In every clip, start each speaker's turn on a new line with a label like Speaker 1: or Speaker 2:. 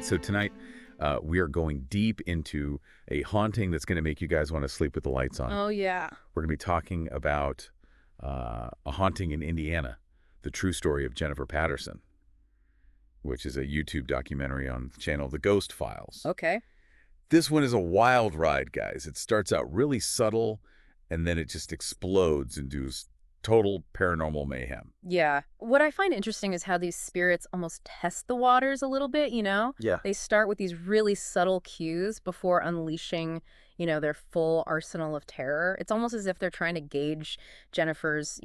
Speaker 1: right, so tonight we are going deep into a haunting that's going to make you guys want to sleep with the lights on.
Speaker 2: Oh, yeah.
Speaker 1: We're going to be talking about a haunting in Indiana, the true story of Jennifer Patterson, which is a YouTube documentary on the channel The Ghost Files.
Speaker 2: Okay.
Speaker 1: This one is a wild ride, guys. It starts out really subtle, and then it just explodes into total paranormal mayhem.
Speaker 2: Yeah. What I find interesting is how these spirits almost test the waters a little bit,
Speaker 1: Yeah.
Speaker 2: They start with these really subtle cues before unleashing, their full arsenal of terror. It's almost as if they're trying to gauge Jennifer's,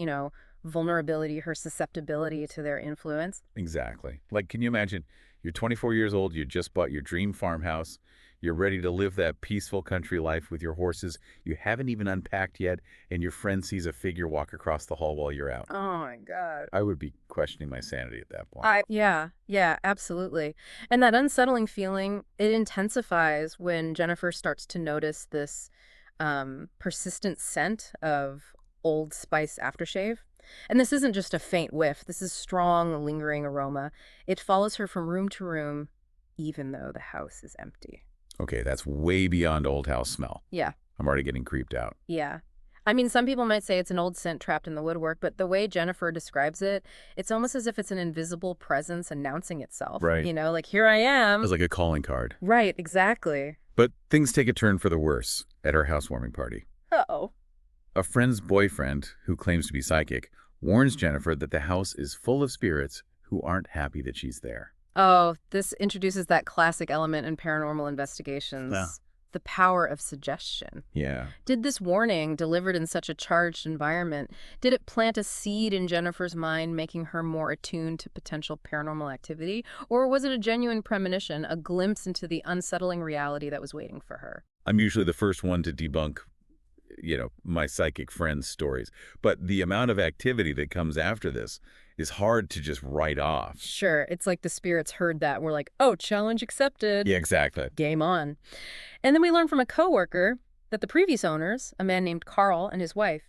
Speaker 2: vulnerability, her susceptibility to their influence.
Speaker 1: Exactly. Like, can you imagine? You're 24 years old, you just bought your dream farmhouse, you're ready to live that peaceful country life with your horses, you haven't even unpacked yet, and your friend sees a figure walk across the hall while you're out.
Speaker 2: Oh, my God.
Speaker 1: I would be questioning my sanity at that point.
Speaker 2: Yeah, absolutely. And that unsettling feeling, it intensifies when Jennifer starts to notice this persistent scent of Old Spice aftershave. And this isn't just a faint whiff. This is strong, lingering aroma. It follows her from room to room, even though the house is empty.
Speaker 1: Okay, that's way beyond old house smell.
Speaker 2: Yeah.
Speaker 1: I'm already getting creeped out.
Speaker 2: Yeah. I mean, some people might say it's an old scent trapped in the woodwork, but the way Jennifer describes it, it's almost as if it's an invisible presence announcing itself.
Speaker 1: Right.
Speaker 2: Like, here I am.
Speaker 1: It's like a calling card.
Speaker 2: Right, exactly.
Speaker 1: But things take a turn for the worse at her housewarming party.
Speaker 2: Uh-oh.
Speaker 1: A friend's boyfriend, who claims to be psychic, warns Jennifer that the house is full of spirits who aren't happy that she's there.
Speaker 2: Oh, this introduces that classic element in paranormal investigations.
Speaker 1: Yeah.
Speaker 2: The power of suggestion.
Speaker 1: Yeah.
Speaker 2: Did this warning, delivered in such a charged environment, did it plant a seed in Jennifer's mind, making her more attuned to potential paranormal activity? Or was it a genuine premonition, a glimpse into the unsettling reality that was waiting for her?
Speaker 1: I'm usually the first one to debunk, my psychic friends' stories. But the amount of activity that comes after this is hard to just write off.
Speaker 2: Sure, it's like the spirits heard that. We're like, oh, challenge accepted.
Speaker 1: Yeah, exactly.
Speaker 2: Game on. And then we learn from a coworker that the previous owners, a man named Carl and his wife,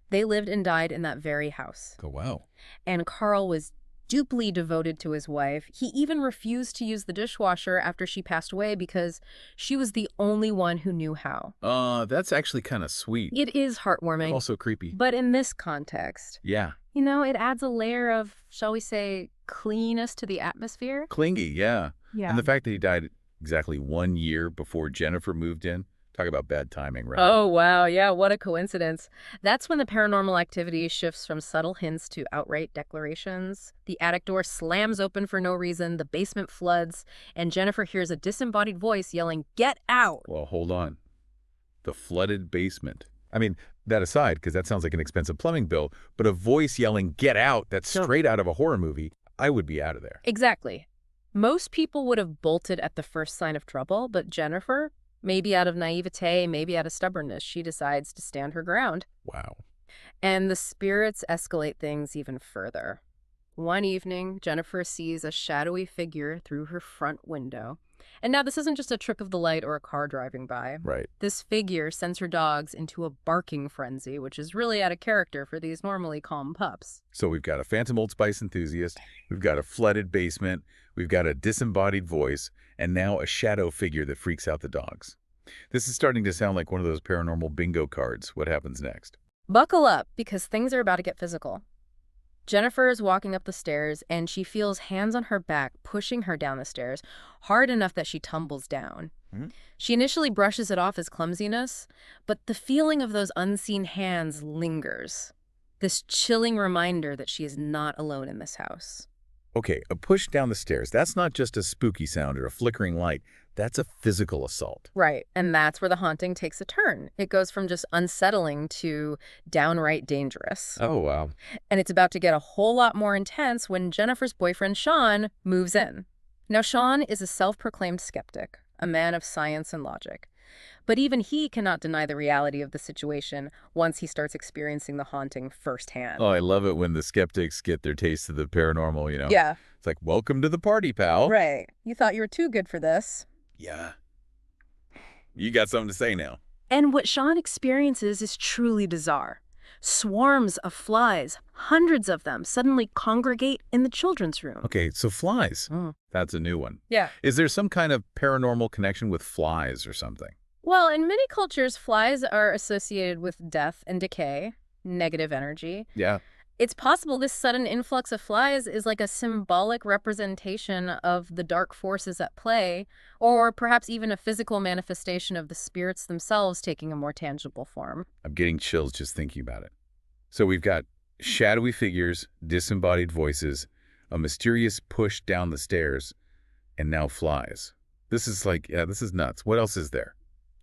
Speaker 2: they lived and died in that very house.
Speaker 1: Oh, wow.
Speaker 2: And Carl was deeply devoted to his wife. He even refused to use the dishwasher after she passed away because she was the only one who knew how.
Speaker 1: That's actually kind of sweet.
Speaker 2: It is heartwarming.
Speaker 1: Also creepy.
Speaker 2: But in this context,
Speaker 1: Yeah.
Speaker 2: it adds a layer of, shall we say, cleanliness to the atmosphere.
Speaker 1: Clingy, yeah.
Speaker 2: Yeah.
Speaker 1: And the fact that he died exactly 1 year before Jennifer moved in, talk about bad timing, right?
Speaker 2: Oh, wow. Yeah, what a coincidence. That's when the paranormal activity shifts from subtle hints to outright declarations. The attic door slams open for no reason, the basement floods, and Jennifer hears a disembodied voice yelling, "Get out!"
Speaker 1: Well, hold on. The flooded basement. I mean, that aside, because that sounds like an expensive plumbing bill, but a voice yelling, "Get out," that's straight out of a horror movie, I would be out of there.
Speaker 2: Exactly. Most people would have bolted at the first sign of trouble, but Jennifer, maybe out of naivete, maybe out of stubbornness, she decides to stand her ground.
Speaker 1: Wow.
Speaker 2: And the spirits escalate things even further. One evening, Jennifer sees a shadowy figure through her front window. And now this isn't just a trick of the light or a car driving by.
Speaker 1: Right.
Speaker 2: This figure sends her dogs into a barking frenzy, which is really out of character for these normally calm pups.
Speaker 1: So we've got a phantom Old Spice enthusiast, we've got a flooded basement, we've got a disembodied voice, and now a shadow figure that freaks out the dogs. This is starting to sound like one of those paranormal bingo cards. What happens next?
Speaker 2: Buckle up, because things are about to get physical. Jennifer is walking up the stairs, and she feels hands on her back pushing her down the stairs, hard enough that she tumbles down. She initially brushes it off as clumsiness, but the feeling of those unseen hands lingers. This chilling reminder that she is not alone in this house.
Speaker 1: Okay, a push down the stairs. That's not just a spooky sound or a flickering light. That's a physical assault.
Speaker 2: Right, and that's where the haunting takes a turn. It goes from just unsettling to downright dangerous.
Speaker 1: Oh, wow.
Speaker 2: And it's about to get a whole lot more intense when Jennifer's boyfriend, Shawn, moves in. Now, Shawn is a self-proclaimed skeptic, a man of science and logic. But even he cannot deny the reality of the situation once he starts experiencing the haunting firsthand.
Speaker 1: Oh, I love it when the skeptics get their taste of the paranormal,
Speaker 2: Yeah.
Speaker 1: It's like, welcome to the party, pal.
Speaker 2: Right. You thought you were too good for this.
Speaker 1: Yeah. You got something to say now.
Speaker 2: And what Shawn experiences is truly bizarre. Swarms of flies, hundreds of them, suddenly congregate in the children's room.
Speaker 1: Okay, so flies.
Speaker 2: Mm.
Speaker 1: That's a new one.
Speaker 2: Yeah.
Speaker 1: Is there some kind of paranormal connection with flies or something?
Speaker 2: Well, in many cultures, flies are associated with death and decay, negative energy.
Speaker 1: Yeah.
Speaker 2: It's possible this sudden influx of flies is like a symbolic representation of the dark forces at play, or perhaps even a physical manifestation of the spirits themselves taking a more tangible form.
Speaker 1: I'm getting chills just thinking about it. So we've got shadowy figures, disembodied voices, a mysterious push down the stairs, and now flies. This is this is nuts. What else is there?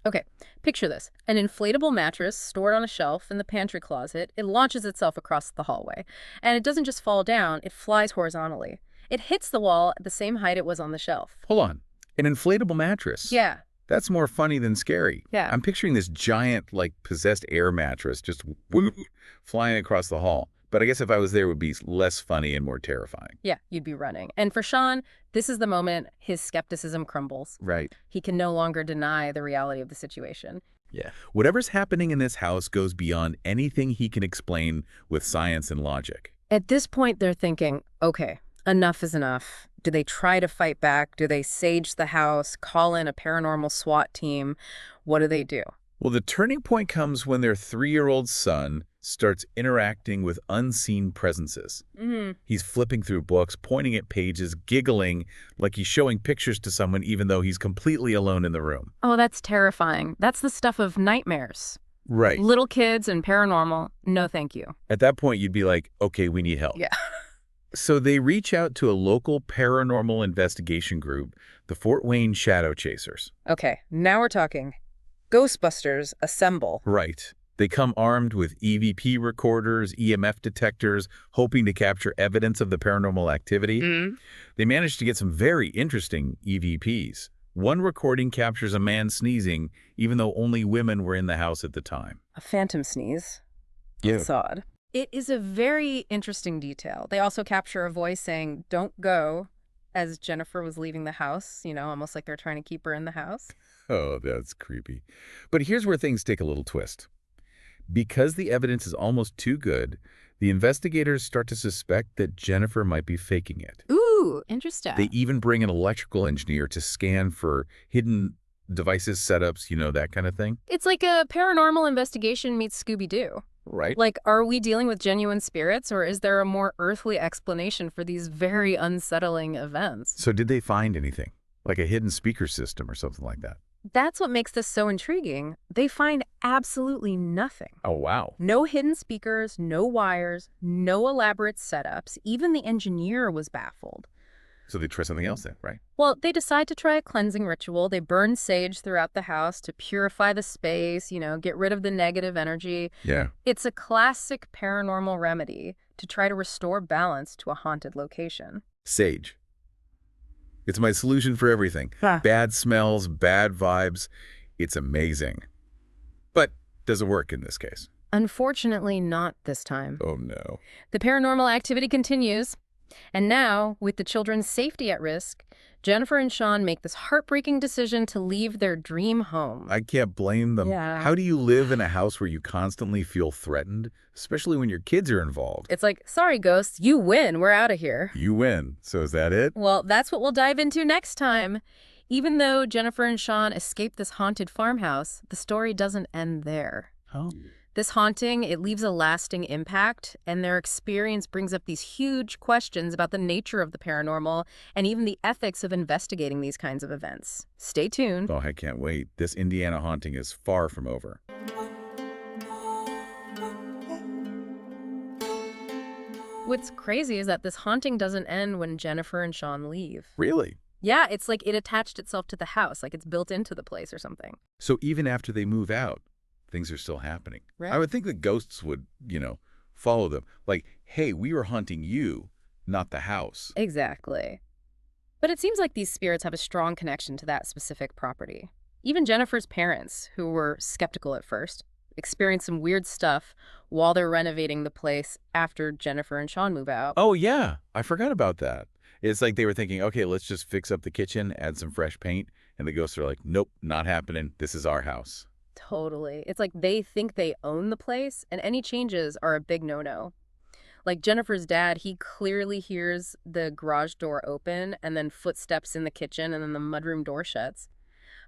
Speaker 2: Okay, picture this. An inflatable mattress stored on a shelf in the pantry closet. It launches itself across the hallway. And it doesn't just fall down, it flies horizontally. It hits the wall at the same height it was on the shelf.
Speaker 1: Hold on. An inflatable mattress.
Speaker 2: Yeah.
Speaker 1: That's more funny than scary.
Speaker 2: Yeah.
Speaker 1: I'm picturing this giant, possessed air mattress just flying across the hall. But I guess if I was there, it would be less funny and more terrifying.
Speaker 2: Yeah, you'd be running. And for Shawn, this is the moment his skepticism crumbles.
Speaker 1: Right.
Speaker 2: He can no longer deny the reality of the situation.
Speaker 1: Yeah. Whatever's happening in this house goes beyond anything he can explain with science and logic.
Speaker 2: At this point, they're thinking, okay, enough is enough. Do they try to fight back? Do they sage the house, call in a paranormal SWAT team? What do they do?
Speaker 1: Well, the turning point comes when their 3-year-old son starts interacting with unseen presences. He's flipping through books, pointing at pages, giggling like he's showing pictures to someone even though he's completely alone in the room.
Speaker 2: Oh, that's terrifying. That's the stuff of nightmares.
Speaker 1: Right.
Speaker 2: Little kids and paranormal, no thank you.
Speaker 1: At that point, you'd be like, okay, we need help.
Speaker 2: Yeah.
Speaker 1: So they reach out to a local paranormal investigation group, the Fort Wayne Shadow Chasers.
Speaker 2: Okay, now we're talking. Ghostbusters assemble.
Speaker 1: Right. They come armed with EVP recorders, EMF detectors, hoping to capture evidence of the paranormal activity. They managed to get some very interesting EVPs. One recording captures a man sneezing, even though only women were in the house at the time.
Speaker 2: A phantom sneeze.
Speaker 1: Yeah.
Speaker 2: That's odd. It is a very interesting detail. They also capture a voice saying, "Don't go," as Jennifer was leaving the house, almost like they're trying to keep her in the house.
Speaker 1: Oh, that's creepy. But here's where things take a little twist. Because the evidence is almost too good, the investigators start to suspect that Jennifer might be faking it.
Speaker 2: Ooh, interesting.
Speaker 1: They even bring an electrical engineer to scan for hidden devices, setups, that kind of thing.
Speaker 2: It's like a paranormal investigation meets Scooby-Doo.
Speaker 1: Right.
Speaker 2: Like, are we dealing with genuine spirits, or is there a more earthly explanation for these very unsettling events?
Speaker 1: So did they find anything? Like a hidden speaker system or something like that?
Speaker 2: That's what makes this so intriguing. They find absolutely nothing.
Speaker 1: Oh, wow.
Speaker 2: No hidden speakers, no wires, no elaborate setups. Even the engineer was baffled.
Speaker 1: So they try something else then, right?
Speaker 2: Well, they decide to try a cleansing ritual. They burn sage throughout the house to purify the space, get rid of the negative energy.
Speaker 1: Yeah.
Speaker 2: It's a classic paranormal remedy to try to restore balance to a haunted location.
Speaker 1: Sage. It's my solution for everything.
Speaker 2: Huh.
Speaker 1: Bad smells, bad vibes. It's amazing. But does it work in this case?
Speaker 2: Unfortunately, not this time.
Speaker 1: Oh, no.
Speaker 2: The paranormal activity continues. And now, with the children's safety at risk, Jennifer and Shawn make this heartbreaking decision to leave their dream home.
Speaker 1: I can't blame them.
Speaker 2: Yeah.
Speaker 1: How do you live in a house where you constantly feel threatened, especially when your kids are involved?
Speaker 2: It's like, sorry, ghosts, you win. We're out of here.
Speaker 1: You win. So is that it?
Speaker 2: Well, that's what we'll dive into next time. Even though Jennifer and Shawn escape this haunted farmhouse, the story doesn't end there.
Speaker 1: Oh.
Speaker 2: This haunting, it leaves a lasting impact, and their experience brings up these huge questions about the nature of the paranormal and even the ethics of investigating these kinds of events. Stay tuned.
Speaker 1: Oh, I can't wait. This Indiana haunting is far from over.
Speaker 2: What's crazy is that this haunting doesn't end when Jennifer and Shawn leave.
Speaker 1: Really?
Speaker 2: Yeah, it's like it attached itself to the house, like it's built into the place or something.
Speaker 1: So even after they move out, things are still happening.
Speaker 2: Right.
Speaker 1: I would think the ghosts would, follow them. Like, hey, we were hunting you, not the house.
Speaker 2: Exactly. But it seems like these spirits have a strong connection to that specific property. Even Jennifer's parents, who were skeptical at first, experience some weird stuff while they're renovating the place after Jennifer and Shawn move out.
Speaker 1: Oh, yeah. I forgot about that. It's like they were thinking, okay, let's just fix up the kitchen, add some fresh paint. And the ghosts are like, nope, not happening. This is our house.
Speaker 2: Totally. It's like they think they own the place, and any changes are a big no-no. Like Jennifer's dad, he clearly hears the garage door open and then footsteps in the kitchen and then the mudroom door shuts.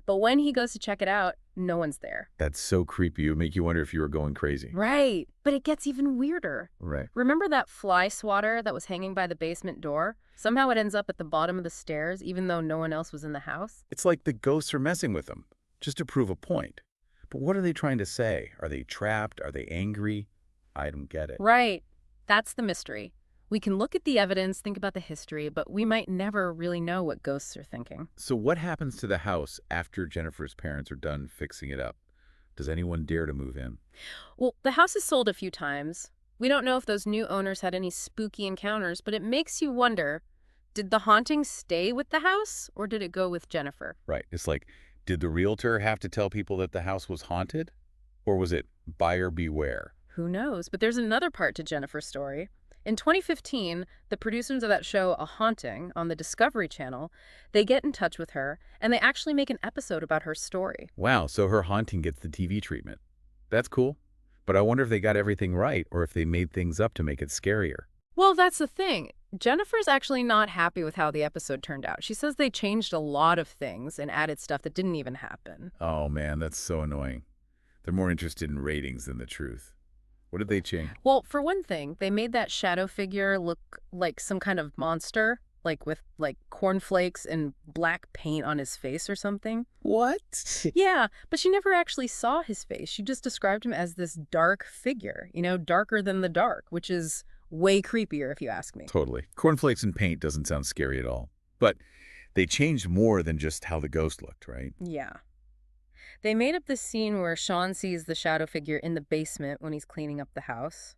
Speaker 2: But when he goes to check it out, no one's there.
Speaker 1: That's so creepy. It would make you wonder if you were going crazy.
Speaker 2: Right. But it gets even weirder.
Speaker 1: Right.
Speaker 2: Remember that fly swatter that was hanging by the basement door? Somehow it ends up at the bottom of the stairs, even though no one else was in the house.
Speaker 1: It's like the ghosts are messing with them, just to prove a point. But what are they trying to say? Are they trapped? Are they angry? I don't get it.
Speaker 2: Right. That's the mystery. We can look at the evidence, think about the history, but we might never really know what ghosts are thinking.
Speaker 1: So what happens to the house after Jennifer's parents are done fixing it up? Does anyone dare to move in?
Speaker 2: Well, the house is sold a few times. We don't know if those new owners had any spooky encounters, but it makes you wonder, did the haunting stay with the house or did it go with Jennifer?
Speaker 1: Right. It's like, did the realtor have to tell people that the house was haunted? Or was it buyer beware?
Speaker 2: Who knows? But there's another part to Jennifer's story. In 2015, the producers of that show, A Haunting, on the Discovery Channel, they get in touch with her, and they actually make an episode about her story.
Speaker 1: Wow, so her haunting gets the TV treatment. That's cool. But I wonder if they got everything right or if they made things up to make it scarier.
Speaker 2: Well, that's the thing. Jennifer's actually not happy with how the episode turned out. She says they changed a lot of things and added stuff that didn't even happen.
Speaker 1: Oh man, that's so annoying. They're more interested in ratings than the truth. What did they change?
Speaker 2: Well, for one thing, they made that shadow figure look like some kind of monster, like with cornflakes and black paint on his face or something.
Speaker 1: What?
Speaker 2: Yeah, but she never actually saw his face. She just described him as this dark figure, darker than the dark, which is way creepier if you ask me.
Speaker 1: Totally. Cornflakes and paint doesn't sound scary at all. But they changed more than just how the ghost looked, right?
Speaker 2: Yeah. They made up this scene where Shawn sees the shadow figure in the basement when he's cleaning up the house.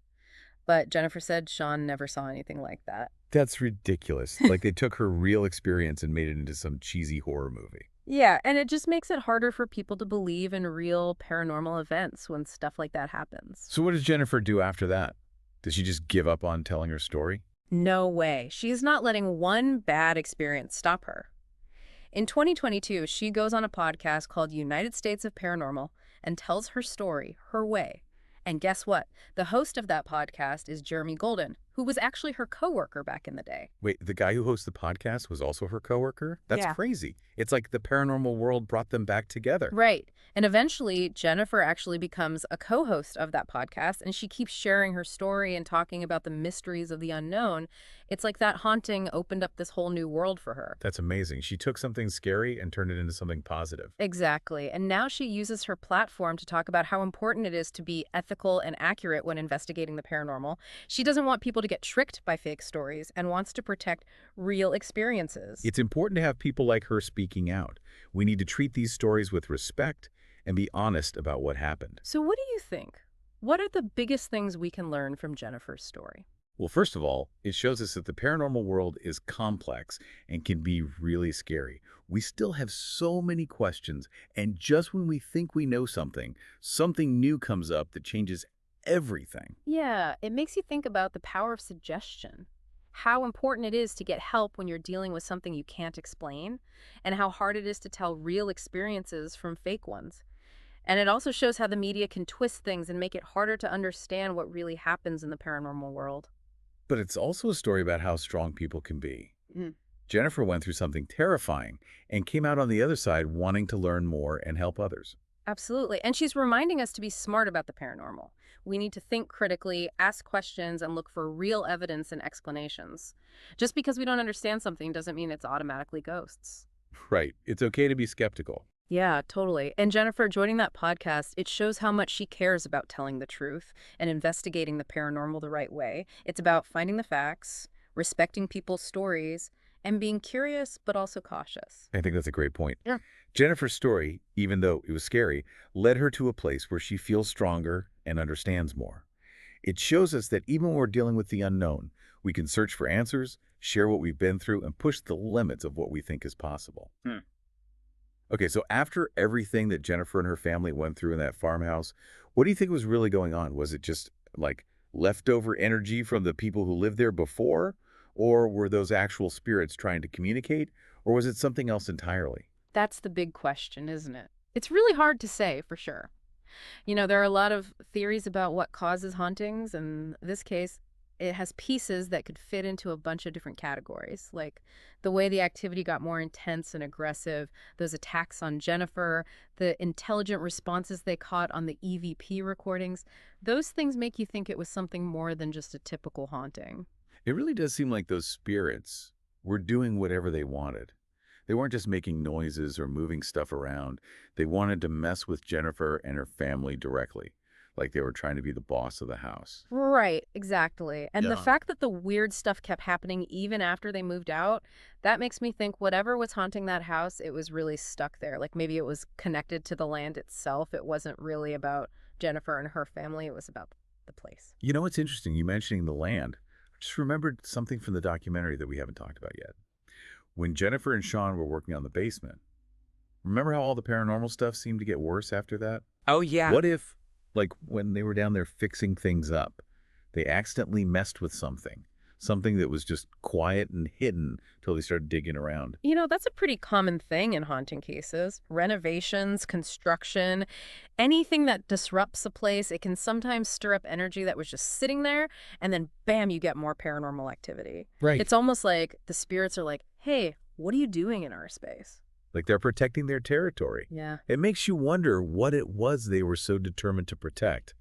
Speaker 2: But Jennifer said Shawn never saw anything like that.
Speaker 1: That's ridiculous. Like they took her real experience and made it into some cheesy horror movie.
Speaker 2: Yeah, and it just makes it harder for people to believe in real paranormal events when stuff like that happens.
Speaker 1: So what does Jennifer do after that? Does she just give up on telling her story?
Speaker 2: No way. She's not letting one bad experience stop her. In 2022, she goes on a podcast called United States of Paranormal and tells her story her way. And guess what? The host of that podcast is Jeremy Golden, who was actually her coworker back in the day.
Speaker 1: Wait, the guy who hosts the podcast was also her coworker? That's
Speaker 2: Yeah.
Speaker 1: crazy. It's like the paranormal world brought them back together.
Speaker 2: Right. And eventually, Jennifer actually becomes a co-host of that podcast, and she keeps sharing her story and talking about the mysteries of the unknown. It's like that haunting opened up this whole new world for her.
Speaker 1: That's amazing. She took something scary and turned it into something positive.
Speaker 2: Exactly. And now she uses her platform to talk about how important it is to be ethical and accurate when investigating the paranormal. She doesn't want people to get tricked by fake stories and wants to protect real experiences.
Speaker 1: It's important to have people like her speaking out. We need to treat these stories with respect and be honest about what happened.
Speaker 2: So what do you think? What are the biggest things we can learn from Jennifer's story?
Speaker 1: Well, first of all, it shows us that the paranormal world is complex and can be really scary. We still have so many questions, and just when we think we know something, something new comes up that changes everything.
Speaker 2: Yeah, it makes you think about the power of suggestion, how important it is to get help when you're dealing with something you can't explain, and how hard it is to tell real experiences from fake ones. And it also shows how the media can twist things and make it harder to understand what really happens in the paranormal world.
Speaker 1: But it's also a story about how strong people can be.
Speaker 2: Mm.
Speaker 1: Jennifer went through something terrifying and came out on the other side wanting to learn more and help others.
Speaker 2: Absolutely. And she's reminding us to be smart about the paranormal. We need to think critically, ask questions, and look for real evidence and explanations. Just because we don't understand something doesn't mean it's automatically ghosts.
Speaker 1: Right. It's okay to be skeptical.
Speaker 2: Yeah, totally. And Jennifer, joining that podcast, it shows how much she cares about telling the truth and investigating the paranormal the right way. It's about finding the facts, respecting people's stories, and being curious but also cautious.
Speaker 1: I think that's a great point.
Speaker 2: Yeah.
Speaker 1: Jennifer's story, even though it was scary, led her to a place where she feels stronger and understands more. It shows us that even when we're dealing with the unknown, we can search for answers, share what we've been through, and push the limits of what we think is possible. Okay, so after everything that Jennifer and her family went through in that farmhouse, what do you think was really going on? Was it just like leftover energy from the people who lived there before? Or were those actual spirits trying to communicate? Or was it something else entirely?
Speaker 2: That's the big question, isn't it? It's really hard to say for sure. There are a lot of theories about what causes hauntings, and in this case, it has pieces that could fit into a bunch of different categories, like the way the activity got more intense and aggressive, those attacks on Jennifer, the intelligent responses they caught on the EVP recordings. Those things make you think it was something more than just a typical haunting.
Speaker 1: It really does seem like those spirits were doing whatever they wanted. They weren't just making noises or moving stuff around. They wanted to mess with Jennifer and her family directly, like they were trying to be the boss of the house.
Speaker 2: Right, exactly. And the
Speaker 1: Yeah.
Speaker 2: fact that the weird stuff kept happening even after they moved out, that makes me think whatever was haunting that house, it was really stuck there. Like maybe it was connected to the land itself. It wasn't really about Jennifer and her family, it was about the place.
Speaker 1: You know, it's interesting you mentioning the land. I just remembered something from the documentary that we haven't talked about yet. When Jennifer and Shawn were working on the basement, remember how all the paranormal stuff seemed to get worse after that?
Speaker 3: Oh, yeah.
Speaker 1: What if, like, when they were down there fixing things up, they accidentally messed with something that was just quiet and hidden till they started digging around?
Speaker 2: That's a pretty common thing in haunting cases. Renovations, construction, anything that disrupts a place, it can sometimes stir up energy that was just sitting there, and then bam, you get more paranormal activity.
Speaker 1: Right.
Speaker 2: It's almost like the spirits are like, hey, what are you doing in our space?
Speaker 1: Like they're protecting their territory.
Speaker 2: Yeah.
Speaker 1: It makes you wonder what it was they were so determined to protect.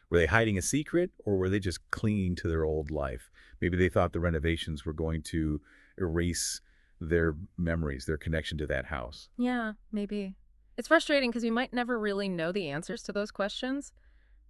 Speaker 1: Were they hiding a secret, or were they just clinging to their old life? Maybe they thought the renovations were going to erase their memories, their connection to that house.
Speaker 2: Yeah, maybe. It's frustrating because we might never really know the answers to those questions,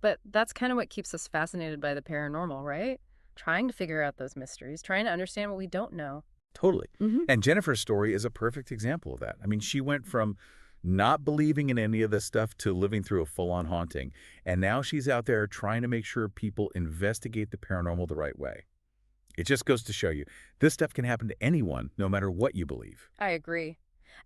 Speaker 2: but that's kind of what keeps us fascinated by the paranormal, right? Trying to figure out those mysteries, trying to understand what we don't know.
Speaker 1: Totally.
Speaker 2: Mm-hmm.
Speaker 1: And Jennifer's story is a perfect example of that. I mean, she went from not believing in any of this stuff to living through a full-on haunting. And now she's out there trying to make sure people investigate the paranormal the right way. It just goes to show you, this stuff can happen to anyone, no matter what you believe.
Speaker 2: I agree.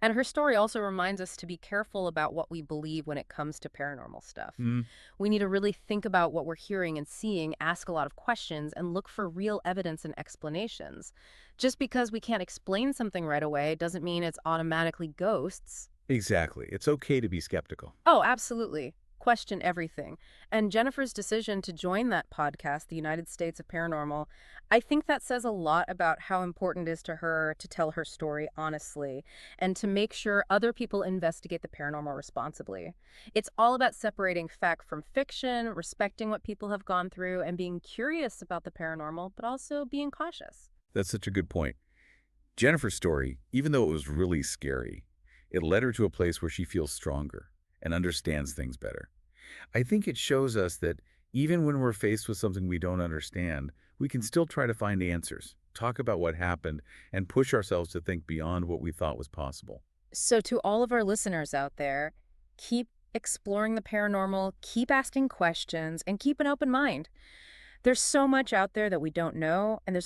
Speaker 2: And her story also reminds us to be careful about what we believe when it comes to paranormal stuff.
Speaker 1: Mm,
Speaker 2: We need to really think about what we're hearing and seeing, ask a lot of questions, and look for real evidence and explanations. Just because we can't explain something right away doesn't mean it's automatically ghosts.
Speaker 1: exactly. It's okay to be skeptical.
Speaker 2: Oh, absolutely. Question everything. And Jennifer's decision to join that podcast, The United States of Paranormal, I think that says a lot about how important it is to her to tell her story honestly and to make sure other people investigate the paranormal responsibly. It's all about separating fact from fiction, respecting what people have gone through, and being curious about the paranormal, but also being cautious.
Speaker 1: That's such a good point. Jennifer's story, even though it was really scary, it led her to a place where she feels stronger and understands things better. I think it shows us that even when we're faced with something we don't understand, we can still try to find answers, talk about what happened, and push ourselves to think beyond what we thought was possible.
Speaker 2: So, to all of our listeners out there, keep exploring the paranormal, keep asking questions, and keep an open mind. There's so much out there that we don't know, and there's